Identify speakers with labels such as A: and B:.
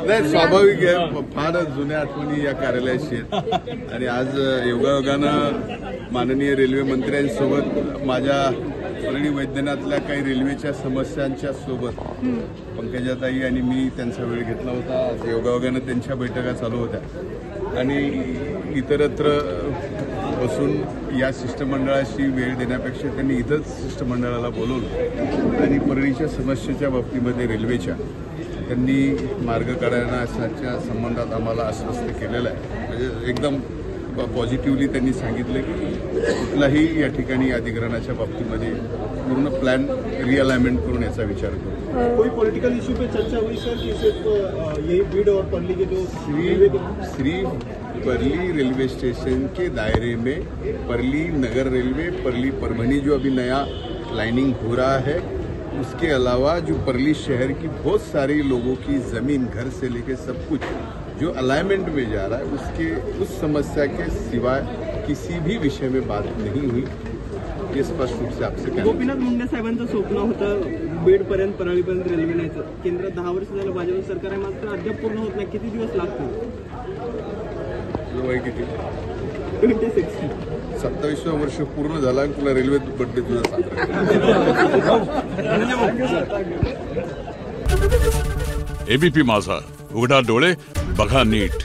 A: नाही, स्वाभाविक आहे, फार जुन्या आठवणी या कार्यालयाशी आहेत आणि आज योगायोगानं माननीय रेल्वे मंत्र्यांसोबत माझ्या परळी वैद्यनाथल्या काही रेल्वेच्या समस्यांच्या सोबत पंकजाताई आणि मी त्यांचा वेळ घेतला होता. आज योगायोगानं त्यांच्या बैठका चालू होत्या आणि इतरत्र बसून या शिष्टमंडळाशी वेळ देण्यापेक्षा त्यांनी इथंच शिष्टमंडळाला बोलवलं आणि परळीच्या समस्येच्या बाबतीमध्ये रेल्वेच्या त्यांनी मार्ग काढण्याच्या संबंधात आम्हाला आश्वस्त केलेलं आहे. म्हणजे एकदम पॉझिटिव्हली त्यांनी सांगितलं की कुठलाही या ठिकाणी अधिग्रहणाच्या बाबतीमध्ये पूर्ण प्लॅन रिअलाइनमेंट करून याचा विचार करू.
B: कोई पॉलिटिकल इशू पे चर्चा हुई सर कि सिर्फ यही बीड और परली के जो
A: श्री परली रेलवे स्टेशन के दायरे में परली नगर रेलवे परली परभनी जो अभी नया लाइनिंग हो रहा है, उसके अलावा जो परली शहर की बहुत सारे लोगों की जमीन घर से लेके सब कुछ जो अलाइनमेंट में जा रहा है, उसके उस समस्या के सिवाय किसी भी विषय में बात नहीं हुई. ये स्पष्ट रूप से आपसे कहना.
B: गोपीनाथ मुंडे साहेबांचं स्वप्न होतं बीडपर्यंत परळीपर्यंत रेल्वे न्यायचं. केंद्रात 10 वर्ष झालं भाजप सरकार आहे, मात्र अद्याप पूर्ण होत नाही. किती दिवस लागतील?
A: वय किती?
B: 26.
A: 27वं वर्ष पूर्ण झाला आणि तुला रेल्वे बड्डे तुझा साजरा.
C: एबीपी माझा, उघडा डोळे बघा नीट.